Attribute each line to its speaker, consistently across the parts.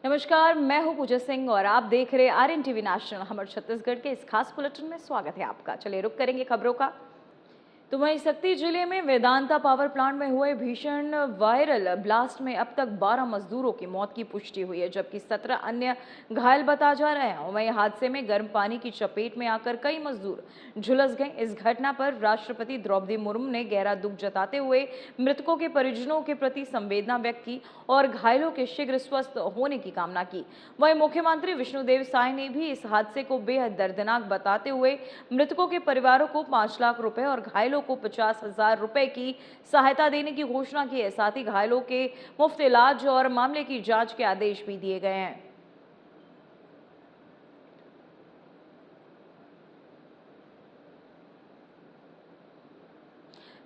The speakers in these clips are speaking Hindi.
Speaker 1: नमस्कार, मैं हूं पूजा सिंह और आप देख रहे आर्यन टीवी नेशनल। हमारे छत्तीसगढ़ के इस खास बुलेटिन में स्वागत है आपका। चलिए रुक करेंगे खबरों का। तो वहीं शक्ति जिले में वेदांता पावर प्लांट में हुए भीषण वायरल ब्लास्ट में अब तक 12 मजदूरों की मौत की पुष्टि हुई है, जबकि 17 अन्य घायल बता जा रहे हैं। वहीं हादसे में गर्म पानी की चपेट में आकर कई मजदूर झुलस गए। इस घटना पर राष्ट्रपति द्रौपदी मुर्मू ने गहरा दुख जताते हुए मृतकों के परिजनों के प्रति संवेदना व्यक्त की और घायलों के शीघ्र स्वस्थ होने की कामना की। वहीं मुख्यमंत्री विष्णुदेव साय ने भी इस हादसे को बेहद दर्दनाक बताते हुए मृतकों के परिवारों को 5 लाख रुपए और घायलों को 50,000 रुपए की सहायता देने की घोषणा की है। साथ ही घायलों के मुफ्त इलाज और मामले की जांच के आदेश भी दिए गए हैं।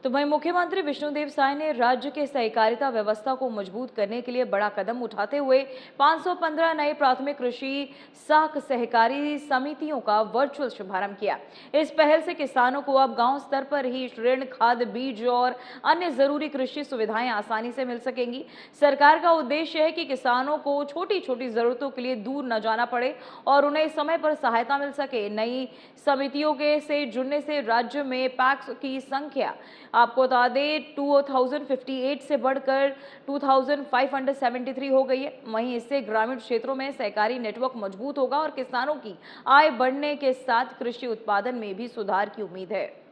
Speaker 1: तो वहीं मुख्यमंत्री विष्णुदेव साय ने राज्य के सहकारिता व्यवस्था को मजबूत करने के लिए बड़ा कदम उठाते हुए 515 नए प्राथमिक कृषि साख सहकारी समितियों का वर्चुअल शुभारंभ किया। इस पहल से किसानों को अब गांव स्तर पर ही ऋण, खाद, बीज और अन्य जरूरी कृषि सुविधाएं आसानी से मिल सकेंगी। सरकार का उद्देश्य है कि किसानों को छोटी छोटी जरूरतों के लिए दूर न जाना पड़े और उन्हें समय पर सहायता मिल सके। नई समितियों के से जुड़ने से राज्य में पैक्स की संख्या आपको बता दें 2058 से बढ़कर 2573 हो गई है। वहीं इससे ग्रामीण क्षेत्रों में सहकारी नेटवर्क मजबूत होगा और किसानों की आय बढ़ने के साथ कृषि उत्पादन में भी सुधार की उम्मीद है।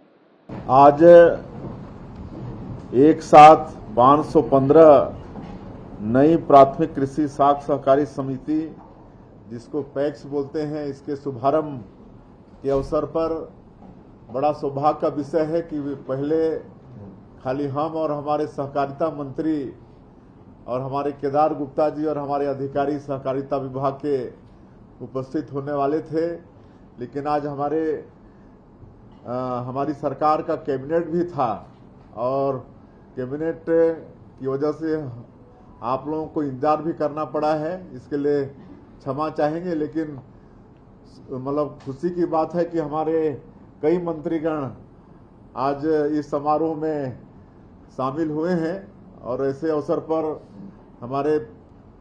Speaker 2: आज एक साथ 515 नई प्राथमिक कृषि साख सहकारी समिति, जिसको पैक्स बोलते हैं, इसके शुभारंभ के अवसर पर बड़ा सौभाग्य का विषय है कि पहले खाली हम और हमारे सहकारिता मंत्री और हमारे केदार गुप्ता जी और हमारे अधिकारी सहकारिता विभाग के उपस्थित होने वाले थे, लेकिन आज हमारी सरकार का कैबिनेट भी था और कैबिनेट की वजह से आप लोगों को इंतजार भी करना पड़ा है। इसके लिए क्षमा चाहेंगे, लेकिन मतलब खुशी की बात है कि हमारे कई मंत्रीगण आज इस समारोह में शामिल हुए हैं और ऐसे अवसर पर हमारे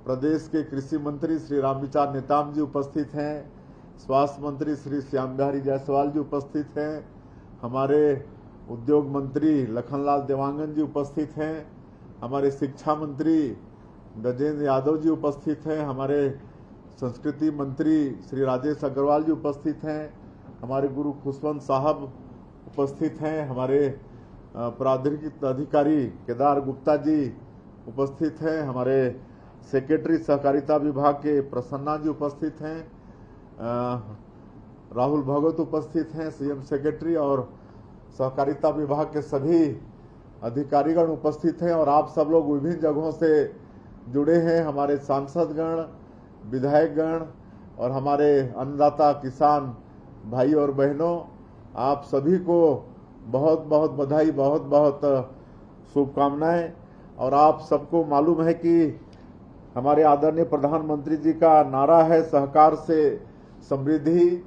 Speaker 2: प्रदेश के कृषि मंत्री श्री रामविचार नेताम जी उपस्थित हैं, स्वास्थ्य मंत्री श्री श्याम बिहारी जायसवाल जी उपस्थित हैं, हमारे उद्योग मंत्री लखनलाल देवांगन जी उपस्थित हैं, हमारे शिक्षा मंत्री गजेंद्र यादव जी उपस्थित हैं, हमारे संस्कृति मंत्री श्री राजेश अग्रवाल जी उपस्थित हैं, हमारे गुरु खुशवंत साहब उपस्थित हैं, हमारे प्राधिकृत अधिकारी केदार गुप्ता जी उपस्थित हैं, हमारे सेक्रेटरी सहकारिता विभाग के प्रसन्ना जी उपस्थित हैं, राहुल भगत उपस्थित हैं सीएम सेक्रेटरी, और सहकारिता विभाग के सभी अधिकारीगण उपस्थित हैं और आप सब लोग विभिन्न जगहों से जुड़े हैं। हमारे सांसदगण, विधायकगण और हमारे अन्नदाता किसान भाई और बहनों, आप सभी को बहुत बहुत बधाई, बहुत बहुत शुभकामनाएं। और आप सबको मालूम है कि हमारे आदरणीय प्रधानमंत्री जी का नारा है सहकार से समृद्धि,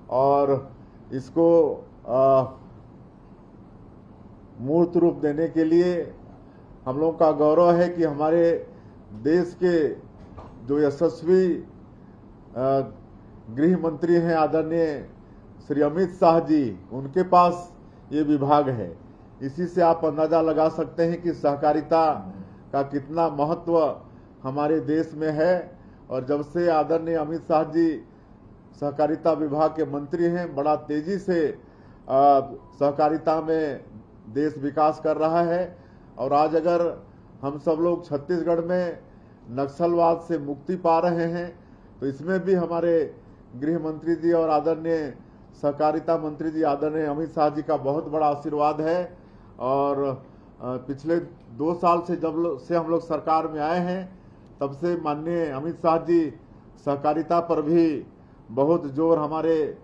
Speaker 2: और इसको मूर्त रूप देने के लिए हम लोगों का गौरव है कि हमारे देश के जो यशस्वी गृह मंत्री हैं आदरणीय श्री अमित शाह जी, उनके पास ये विभाग है। इसी से आप अंदाजा लगा सकते हैं कि सहकारिता का कितना महत्व हमारे देश में है। और जब से आदरणीय अमित शाह जी सहकारिता विभाग के मंत्री हैं, बड़ा तेजी से सहकारिता में देश विकास कर रहा है। और आज अगर हम सब लोग छत्तीसगढ़ में नक्सलवाद से मुक्ति पा रहे हैं, तो इसमें भी हमारे गृह मंत्री जी और आदरणीय सहकारिता मंत्री जी आदरणीय अमित शाह जी का बहुत बड़ा आशीर्वाद है। और पिछले 2 साल से जब से हम लोग सरकार में आए हैं, तब से माननीय अमित शाह जी सहकारिता पर भी बहुत जोर हमारे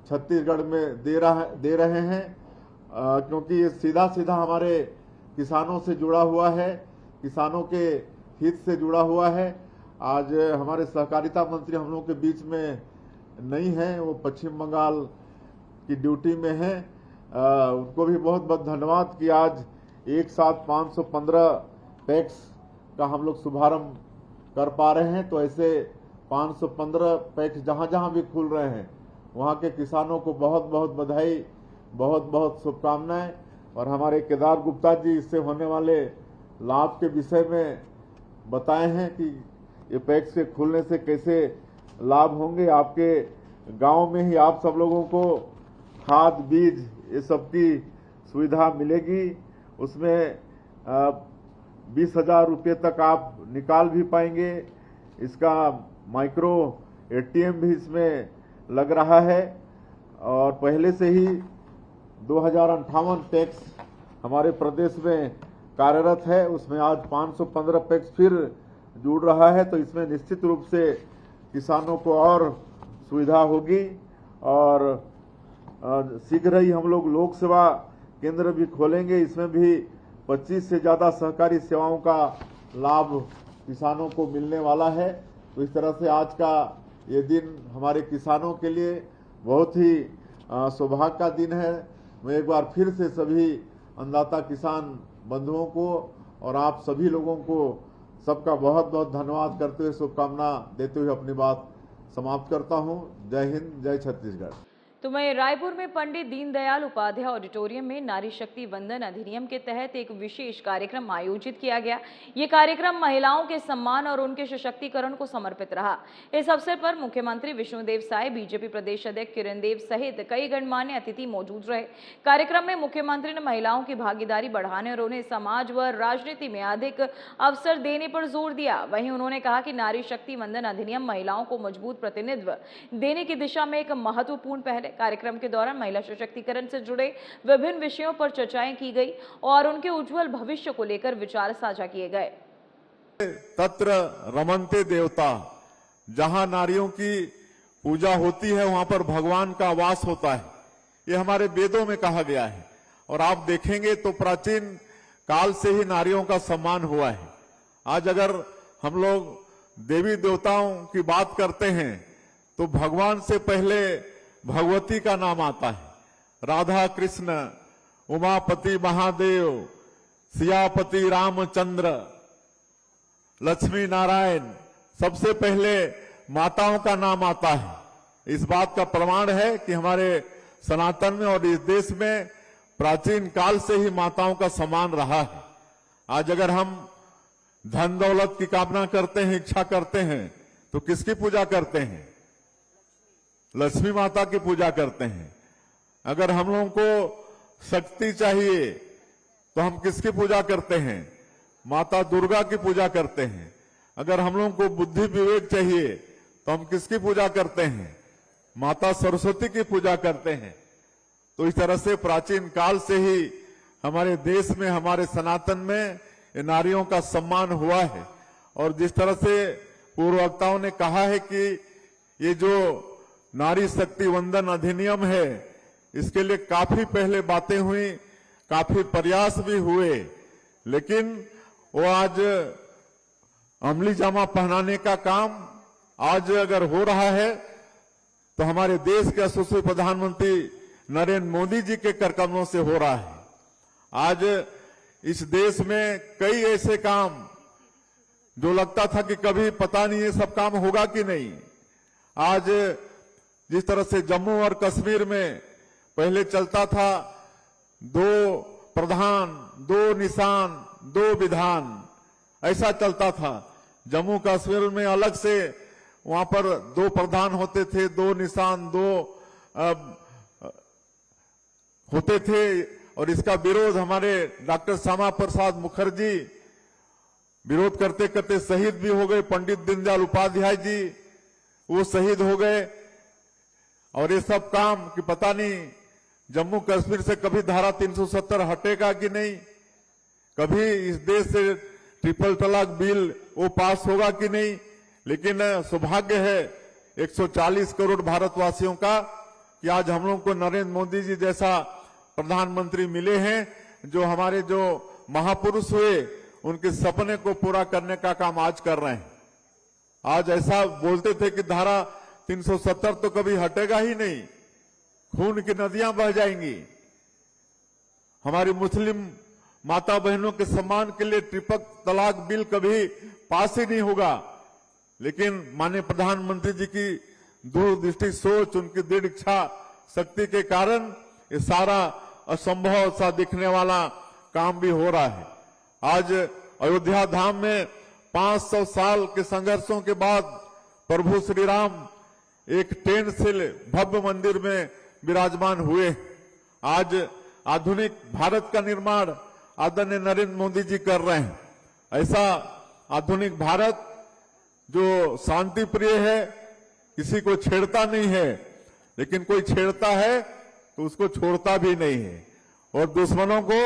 Speaker 2: छत्तीसगढ़ में दे रहे हैं, क्योंकि ये सीधा सीधा हमारे किसानों से जुड़ा हुआ है, किसानों के हित से जुड़ा हुआ है। आज हमारे सहकारिता मंत्री हम लोग के बीच में नहीं है, वो पश्चिम बंगाल की ड्यूटी में है। उनको भी बहुत बहुत धन्यवाद कि आज एक साथ 515 पैक्स का हम लोग शुभारंभ कर पा रहे हैं। तो ऐसे 515 पैक्स जहां जहां भी खुल रहे हैं वहां के किसानों को बहुत बहुत बधाई, बहुत बहुत शुभकामनाएं। और हमारे केदार गुप्ता जी इससे होने वाले लाभ के विषय में बताए हैं कि ये पैक्स के खुलने से कैसे लाभ होंगे। आपके गांव में ही आप सब लोगों को खाद, बीज, ये सब की सुविधा मिलेगी। उसमें 20,000 रुपये तक आप निकाल भी पाएंगे। इसका माइक्रो एटीएम भी इसमें लग रहा है। और पहले से ही 2058 पैक्स हमारे प्रदेश में कार्यरत है, उसमें आज 515 पैक्स फिर जुड़ रहा है। तो इसमें निश्चित रूप से किसानों को और सुविधा होगी। और शीघ्र ही हम लोग लोक सेवा केंद्र भी खोलेंगे। इसमें भी 25 से ज़्यादा सहकारी सेवाओं का लाभ किसानों को मिलने वाला है। तो इस तरह से आज का ये दिन हमारे किसानों के लिए बहुत ही सौभाग्य का दिन है। मैं एक बार फिर से सभी अन्नदाता किसान बंधुओं को और आप सभी लोगों को सबका बहुत बहुत धन्यवाद करते हुए, शुभकामना देते हुए अपनी बात समाप्त करता हूं। जय हिंद, जय छत्तीसगढ़।
Speaker 1: तो वहीं रायपुर में पंडित दीनदयाल उपाध्याय ऑडिटोरियम में नारी शक्ति वंदन अधिनियम के तहत एक विशेष कार्यक्रम आयोजित किया गया। ये कार्यक्रम महिलाओं के सम्मान और उनके सशक्तिकरण को समर्पित रहा। इस अवसर पर मुख्यमंत्री विष्णुदेव साय, बीजेपी प्रदेश अध्यक्ष किरण देव सहित कई गणमान्य अतिथि मौजूद रहे। कार्यक्रम में मुख्यमंत्री ने महिलाओं की भागीदारी बढ़ाने और उन्हें समाज व राजनीति में अधिक अवसर देने पर जोर दिया। वहीं उन्होंने कहा कि नारी शक्ति वंदन अधिनियम महिलाओं को मजबूत प्रतिनिधित्व देने की दिशा में एक महत्वपूर्ण पहल। कार्यक्रम के दौरान महिला सशक्तिकरण से जुड़े विभिन्न विषयों पर चर्चाएं की गई और उनके उज्जवल भविष्य को लेकर विचार साझा किए गए।
Speaker 2: तत्र रमन्ते देवता, जहां नारियों की पूजा होती है वहां पर भगवान का वास होता है, ये हमारे वेदों में कहा गया है। और आप देखेंगे तो प्राचीन काल से ही नारियों का सम्मान हुआ है। आज अगर हम लोग देवी देवताओं की बात करते हैं तो भगवान से पहले भगवती का नाम आता है। राधा कृष्ण, उमापति महादेव, सियापति रामचंद्र, लक्ष्मी नारायण, सबसे पहले माताओं का नाम आता है। इस बात का प्रमाण है कि हमारे सनातन में और इस देश में प्राचीन काल से ही माताओं का सम्मान रहा है। आज अगर हम धन दौलत की कामना करते हैं, इच्छा करते हैं, तो किसकी पूजा करते हैं? लक्ष्मी माता की पूजा करते हैं। अगर हम लोगों को शक्ति चाहिए तो हम किसकी पूजा करते हैं? माता दुर्गा की पूजा करते हैं। अगर हम लोगों को बुद्धि विवेक चाहिए तो हम किसकी पूजा करते हैं? माता सरस्वती की पूजा करते हैं। तो इस तरह से प्राचीन काल से ही हमारे देश में, हमारे सनातन में नारियों का सम्मान हुआ है। और जिस तरह से पूर्व वक्ताओं ने कहा है कि ये जो नारी शक्ति वंदन अधिनियम है, इसके लिए काफी पहले बातें हुई, काफी प्रयास भी हुए, लेकिन वो आज अमली जामा पहनाने का काम आज अगर हो रहा है तो हमारे देश के यशस्वी प्रधानमंत्री नरेंद्र मोदी जी के करकमों से हो रहा है। आज इस देश में कई ऐसे काम जो लगता था कि कभी पता नहीं ये सब काम होगा कि नहीं, आज जिस तरह से जम्मू और कश्मीर में पहले चलता था 2 प्रधान, 2 निशान, 2 विधान, ऐसा चलता था। जम्मू कश्मीर में अलग से वहां पर 2 प्रधान होते थे, 2 निशान, 2 होते थे। और इसका विरोध हमारे डॉक्टर श्यामा प्रसाद मुखर्जी विरोध करते करते शहीद भी हो गए। पंडित दीनदयाल उपाध्याय जी वो शहीद हो गए। और ये सब काम कि पता नहीं जम्मू कश्मीर से कभी धारा 370 हटेगा कि नहीं, कभी इस देश से ट्रिपल तलाक बिल वो पास होगा कि नहीं। लेकिन सौभाग्य है 140 करोड़ भारतवासियों का कि आज हम लोग को नरेंद्र मोदी जी जैसा प्रधानमंत्री मिले हैं, जो हमारे जो महापुरुष हुए उनके सपने को पूरा करने का काम आज कर रहे हैं। आज ऐसा बोलते थे कि धारा 370 तो कभी हटेगा ही नहीं, खून की नदियां बह जाएंगी। हमारी मुस्लिम माता बहनों के सम्मान के लिए ट्रिपल तलाक बिल कभी पास ही नहीं होगा। लेकिन माननीय प्रधानमंत्री जी की दूरदृष्टि सोच, उनकी दृढ़ इच्छा शक्ति के कारण ये सारा असंभव सा दिखने वाला काम भी हो रहा है। आज अयोध्या धाम में 500 साल के संघर्षों के बाद प्रभु श्री राम एक टेंट से भव्य मंदिर में विराजमान हुए। आज आधुनिक भारत का निर्माण आदरणीय नरेंद्र मोदी जी कर रहे हैं। ऐसा आधुनिक भारत जो शांति प्रिय है, किसी को छेड़ता नहीं है, लेकिन कोई छेड़ता है तो उसको छोड़ता भी नहीं है और दुश्मनों को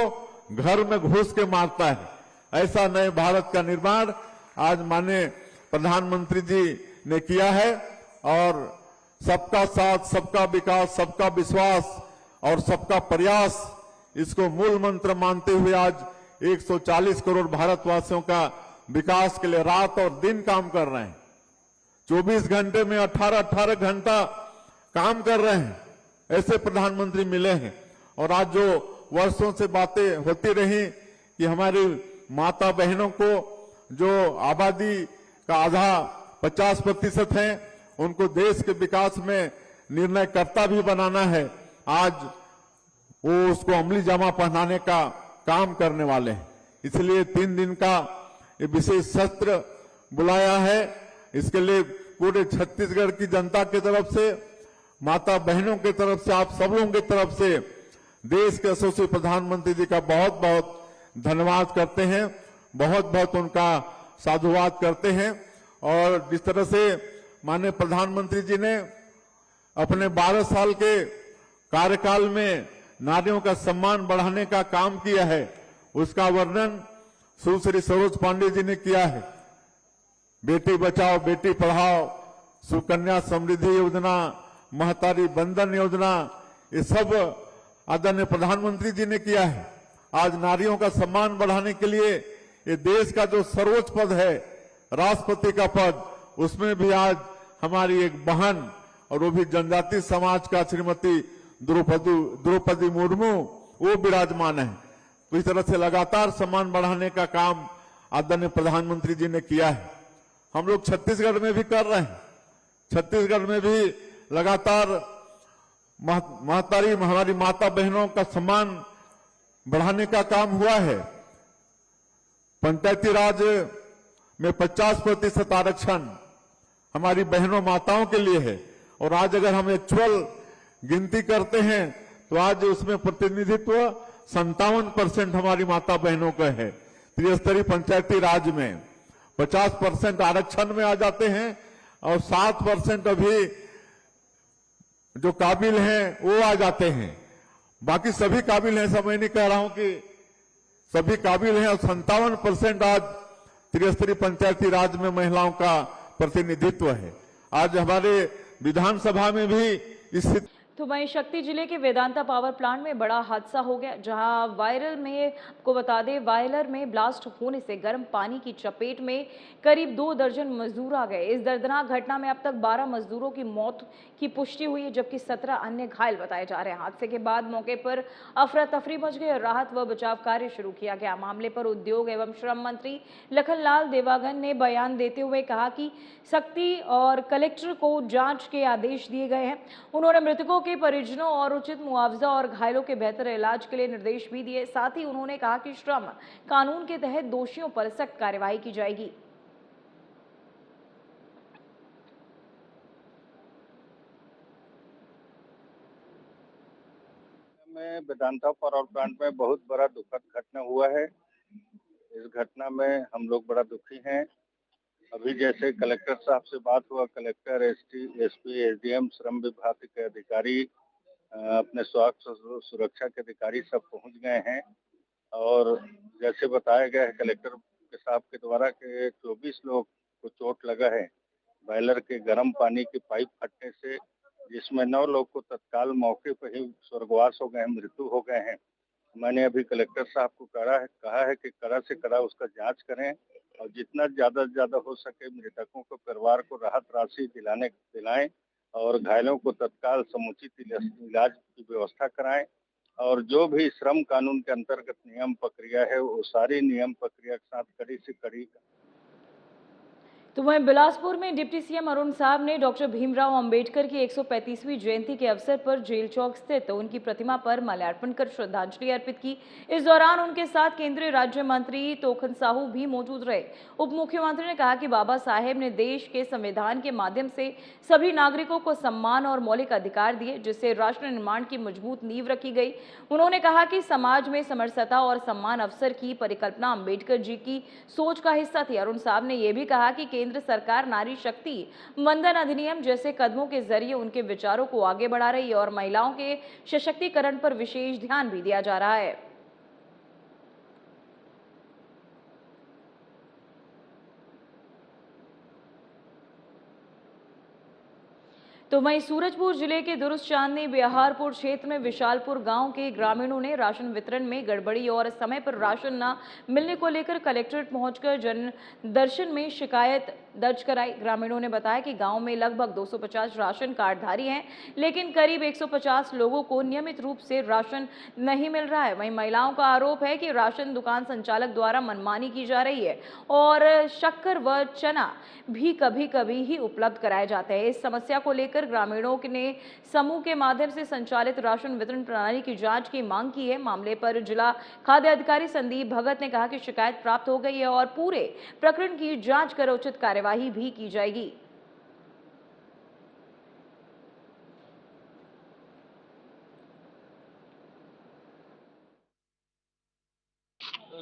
Speaker 2: घर में घुस के मारता है। ऐसा नए भारत का निर्माण आज माननीय प्रधानमंत्री जी ने किया है और सबका साथ, सबका विकास, सबका विश्वास और सबका प्रयास, इसको मूल मंत्र मानते हुए आज 140 करोड़ भारतवासियों का विकास के लिए रात और दिन काम कर रहे हैं। 24 घंटे में 18-18 घंटा काम कर रहे हैं, ऐसे प्रधानमंत्री मिले हैं। और आज जो वर्षों से बातें होती रही कि हमारी माता बहनों को, जो आबादी का आधा 50% है, उनको देश के विकास में निर्णयकर्ता भी बनाना है, आज वो उसको अमली जामा पहनाने का काम करने वाले हैं। इसलिए 3 दिन का ये विशेष सत्र बुलाया है। इसके लिए पूरे छत्तीसगढ़ की जनता की तरफ से, माता बहनों की तरफ से, आप सब लोगों की तरफ से देश के यशस्वी प्रधानमंत्री जी का बहुत बहुत धन्यवाद करते हैं, बहुत बहुत उनका साधुवाद करते हैं। और जिस तरह से माननीय प्रधानमंत्री जी ने अपने 12 साल के कार्यकाल में नारियों का सम्मान बढ़ाने का काम किया है, उसका वर्णन सुश्री सरोज पांडे जी ने किया है। बेटी बचाओ बेटी पढ़ाओ, सुकन्या समृद्धि योजना, महतारी बंधन योजना, ये सब आदरणीय प्रधानमंत्री जी ने किया है। आज नारियों का सम्मान बढ़ाने के लिए ये देश का जो सर्वोच्च पद है, राष्ट्रपति का पद, उसमें भी आज हमारी एक बहन और वो भी जनजाति समाज का श्रीमती द्रौपदी मुर्मू वो विराजमान है। तो इस तरह से लगातार सम्मान बढ़ाने का काम आदरणीय प्रधानमंत्री जी ने किया है। हम लोग छत्तीसगढ़ में भी कर रहे हैं। छत्तीसगढ़ में भी लगातार महतारी हमारी माता बहनों का सम्मान बढ़ाने का काम हुआ है। पंचायती राज में 50% आरक्षण हमारी बहनों माताओं के लिए है। और आज अगर हम एक्चुअल गिनती करते हैं तो आज उसमें प्रतिनिधित्व 57% हमारी माता बहनों का है। त्रिस्तरीय पंचायती राज में 50% आरक्षण में आ जाते हैं और 7% अभी जो काबिल हैं वो आ जाते हैं। बाकी सभी काबिल हैं, ऐसा मैं नहीं कह रहा हूं कि सभी काबिल हैं। और 57% आज त्रिस्तरीय पंचायती राज में महिलाओं का प्रतिनिधित्व है। आज हमारे विधानसभा में भी स्थिति।
Speaker 1: तो वहीं शक्ति जिले के वेदांता पावर प्लांट में बड़ा हादसा हो गया, जहां वायरल में आपको बता दें, वायलर में ब्लास्ट होने से गर्म पानी की चपेट में करीब 2 दर्जन मजदूर आ गए। इस दर्दनाक घटना में अब तक 12 मजदूरों की मौत की पुष्टि हुई है, जबकि 17 अन्य घायल बताए जा रहे हैं। हादसे के बाद मौके पर अफरा तफरी मच गई और राहत व बचाव कार्य शुरू किया गया। मामले पर उद्योग एवं श्रम मंत्री लखनलाल देवांगन ने बयान देते हुए कहा कि शक्ति और कलेक्टर को जांच के आदेश दिए गए हैं। उन्होंने मृतकों के परिजनों और उचित मुआवजा और घायलों के बेहतर इलाज के लिए निर्देश भी दिए। साथ ही उन्होंने कहा कि श्रम कानून के तहत दोषियों पर सख्त कार्रवाई की जाएगी।
Speaker 3: में वेदांता पावर प्लांट में बहुत बड़ा दुखद घटना हुआ है। इस घटना में हम लोग बड़ा दुखी हैं। अभी जैसे कलेक्टर साहब से बात हुआ, कलेक्टर, एसपी, एसडीएम, श्रम विभाग के अधिकारी, अपने स्वास्थ्य सुरक्षा के अधिकारी सब पहुंच गए हैं। और जैसे बताया गया है कलेक्टर के साहब के द्वारा कि 24 लोग को चोट लगा है बॉयलर के गर्म पानी की पाइप फटने से, जिसमें 9 लोग को तत्काल मौके पर ही स्वर्गवास हो गए, मृत्यु हो गए हैं। मैंने अभी कलेक्टर साहब को कहा है कि कड़ा से कड़ा उसका जांच करें और जितना ज्यादा से ज्यादा हो सके मृतकों को परिवार को राहत राशि दिलाएं और घायलों को तत्काल समुचित इलाज की व्यवस्था कराएं। और जो भी श्रम कानून के अंतर्गत नियम प्रक्रिया है वो सारी नियम प्रक्रिया के साथ कड़ी से कड़ी
Speaker 1: तो वहीं बिलासपुर में डिप्टी सीएम अरुण साहब ने डॉक्टर भीमराव अंबेडकर की 135वीं जयंती के अवसर पर जेल चौक स्थित उनकी प्रतिमा पर माल्यार्पण कर श्रद्धांजलि अर्पित की। इस दौरान उनके साथ केंद्रीय राज्य मंत्री तोखन साहू भी मौजूद रहे। उप मुख्यमंत्री ने कहा कि बाबा साहेब ने देश के संविधान के माध्यम से सभी नागरिकों को सम्मान और मौलिक अधिकार दिए, जिससे राष्ट्र निर्माण की मजबूत नींव रखी गई। उन्होंने कहा कि समाज में समरसता और सम्मान अवसर की परिकल्पना अंबेडकर जी की सोच का हिस्सा थी। अरुण साहब ने यह भी कहा कि केंद्र सरकार नारी शक्ति वंदन अधिनियम जैसे कदमों के जरिए उनके विचारों को आगे बढ़ा रही है और महिलाओं के सशक्तिकरण पर विशेष ध्यान भी दिया जा रहा है। तो वहीं सूरजपुर जिले के दुरुस्त चांदनी बिहारपुर क्षेत्र में विशालपुर गांव के ग्रामीणों ने राशन वितरण में गड़बड़ी और समय पर राशन न मिलने को लेकर कलेक्ट्रेट पहुंचकर जन दर्शन में शिकायत दर्ज कराई। ग्रामीणों ने बताया कि गांव में लगभग 250 राशन कार्डधारी हैं, लेकिन करीब 150 लोगों को नियमित रूप से राशन नहीं मिल रहा है। वहीं महिलाओं का आरोप है कि राशन दुकान संचालक द्वारा मनमानी की जा रही है और शक्कर व चना भी कभी कभी ही उपलब्ध कराए जाते हैं। इस समस्या को लेकर ग्रामीणों ने समूह के माध्यम से संचालित राशन वितरण प्रणाली की जांच की मांग की है। मामले पर जिला खाद्य अधिकारी संदीप भगत ने कहा कि शिकायत प्राप्त हो गई है और पूरे प्रकरण की जांच कर उचित कार्यवाही भी की जाएगी।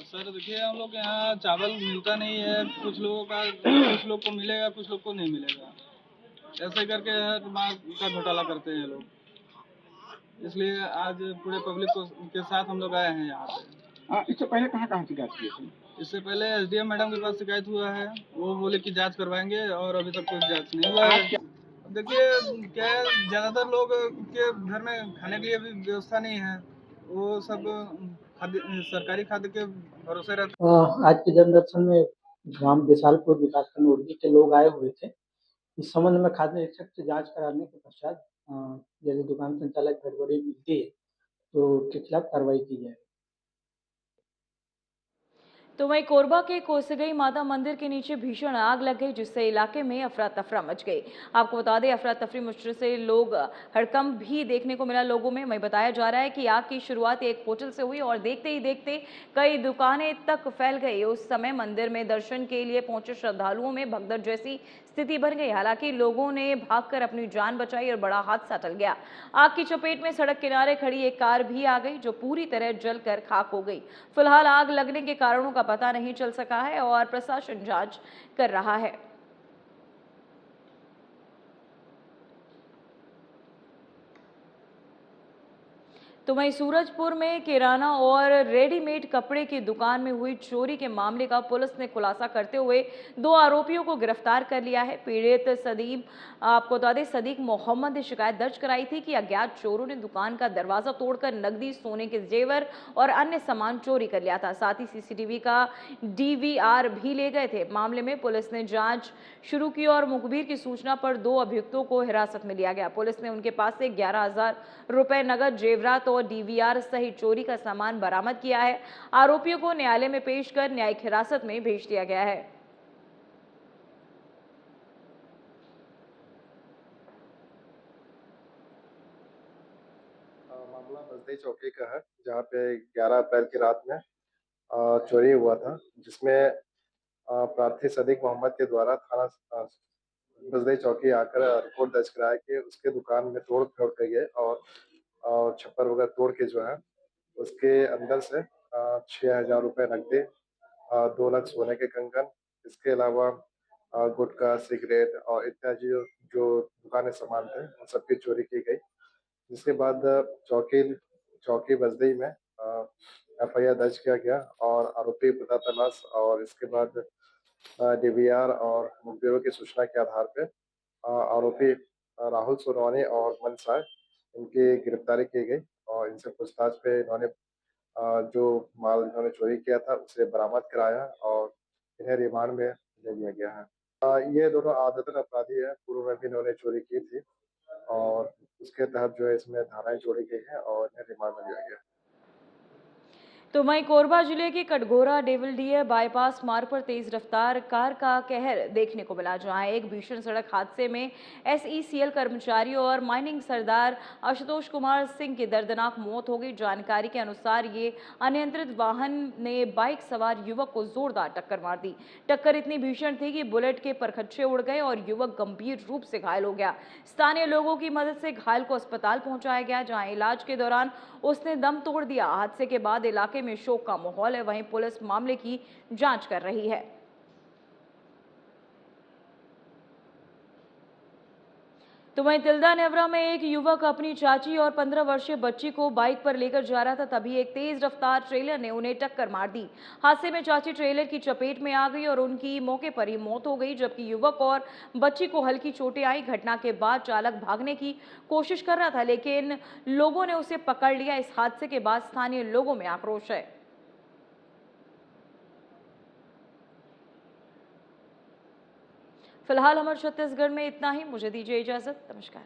Speaker 4: सर देखिए, हम लोग के यहाँ चावल मिलता नहीं है। कुछ लोगों का, कुछ लोग को मिलेगा, कुछ लोग को नहीं मिलेगा। ऐसे करके हर माह का घोटाला करते हैं लोग। इसलिए आज पूरे पब्लिक को के साथ हम लोग आए हैं यहाँ पे।
Speaker 5: इससे पहले कहाँ शिकायत की थी?
Speaker 4: इससे पहले एसडीएम मैडम के पास शिकायत हुआ है। वो बोले कि जांच करवाएंगे और अभी तक कोई जांच नहीं हुआ है। देखिए क्या है, ज्यादातर लोग के घर में खाने के लिए भी व्यवस्था नहीं है। वो सब खाद्य, सरकारी खाद्य के भरोसे रहते।
Speaker 5: आज के जनदर्शन में ग्राम विशालपुर विकासखंड उर्गी के लोग आए हुए थे। इस संबंध में खाद्य निरीक्षक से जांच कराने के पश्चात यदि दुकान संचालक गड़बड़ी मिलती है तो उसके खिलाफ कार्रवाई की जाएगी।
Speaker 1: तो वहीं कोरबा के कोसगई माता मंदिर के नीचे भीषण आग लग गई, जिससे इलाके में अफरा तफरा मच गई। आपको बता दें, अफरा तफरी मचने से लोग हड़कंप भी देखने को मिला लोगों में। वहीं बताया जा रहा है कि आग की शुरुआत एक होटल से हुई और देखते ही देखते कई दुकानें तक फैल गई। उस समय मंदिर में दर्शन के लिए पहुंचे श्रद्धालुओं में भगदड़ जैसी स्थिति बन गई। हालांकि लोगों ने भागकर अपनी जान बचाई और बड़ा हादसा टल गया। आग की चपेट में सड़क किनारे खड़ी एक कार भी आ गई, जो पूरी तरह जलकर खाक हो गई। फिलहाल आग लगने के कारणों का पता नहीं चल सका है और प्रशासन जांच कर रहा है। तो वहीं सूरजपुर में किराना और रेडीमेड कपड़े की दुकान में हुई चोरी के मामले का पुलिस ने खुलासा करते हुए 2 आरोपियों को गिरफ्तार कर लिया है। पीड़ित आपको बता दें, सदीक मोहम्मद ने शिकायत दर्ज कराई थी कि अज्ञात चोरों ने दुकान का दरवाजा तोड़कर नकदी, सोने के जेवर और अन्य सामान चोरी कर लिया था। साथ ही सीसीटीवी का डीवीआर भी ले गए थे। मामले में पुलिस ने जांच शुरू की और मुखबिर की सूचना पर 2 अभियुक्तों को हिरासत में लिया गया। पुलिस ने उनके पास से 11,000 रुपए नगद, जेवरात और डीवीआर सहित चोरी का सामान बरामद किया है। आरोपियों को न्यायालय में पेश कर न्यायिक हिरासत में भेज दिया गया है।
Speaker 6: मामला बजदई चौकी का है, जहाँ पे 11 अप्रैल की रात में चोरी हुआ था, जिसमें प्रार्थी सदीक मोहम्मद के द्वारा थाना बजदई चौकी आकर रिपोर्ट दर्ज कराया कि उसके दुकान में तोड़ फोड़ कर गए और छप्पर वगैरह तोड़ के जो है उसके अंदर से 6,000 रुपए नकदी, 2 लाख सोने के कंगन, इसके अलावा गुटखा, सिगरेट और इत्यादि जो दुकानें सामान थे उन सबकी चोरी की गई। जिसके बाद चौकी चौकी बजदई में एफआईआर दर्ज किया गया और आरोपी पता तलाश और इसके बाद डीवीआर और मुखबिरों की सूचना के आधार पे आरोपी राहुल सोनवानी और मन साय इनकी गिरफ्तारी की गई और इनसे पूछताछ पे इन्होंने जो माल इन्होंने चोरी किया था उसे बरामद कराया और इन्हें रिमांड में ले लिया गया है। ये दोनों आदतन अपराधी है, पूर्व में भी इन्होंने चोरी की थी और उसके तहत जो है इसमें धाराएं जोड़ी गई हैं और इन्हें रिमांड में लिया गया।
Speaker 1: तो वहीं कोरबा जिले के कटघोरा डेविलडीह बाईपास मार्ग पर तेज रफ्तार कार का कहर देखने को मिला, जहां एक भीषण सड़क हादसे में एसईसीएल कर्मचारी और माइनिंग सरदार आशुतोष कुमार सिंह की दर्दनाक मौत हो गई। जानकारी के अनुसार ये अनियंत्रित वाहन ने बाइक सवार युवक को जोरदार टक्कर मार दी। टक्कर इतनी भीषण थी कि बुलेट के परखच्चे उड़ गए और युवक गंभीर रूप से घायल हो गया। स्थानीय लोगों की मदद से घायल को अस्पताल पहुंचाया गया, जहां इलाज के दौरान उसने दम तोड़ दिया। हादसे के बाद इलाके में शोक का माहौल है। वहीं पुलिस मामले की जांच कर रही है। तो वहीं तिल्दा नेवरा में एक युवक अपनी चाची और 15 वर्षीय बच्ची को बाइक पर लेकर जा रहा था, तभी एक तेज रफ्तार ट्रेलर ने उन्हें टक्कर मार दी। हादसे में चाची ट्रेलर की चपेट में आ गई और उनकी मौके पर ही मौत हो गई, जबकि युवक और बच्ची को हल्की चोटें आई। घटना के बाद चालक भागने की कोशिश कर रहा था, लेकिन लोगों ने उसे पकड़ लिया। इस हादसे के बाद स्थानीय लोगों में आक्रोश है। फिलहाल हमारे छत्तीसगढ़ में इतना ही। मुझे दीजिए इजाजत। नमस्कार।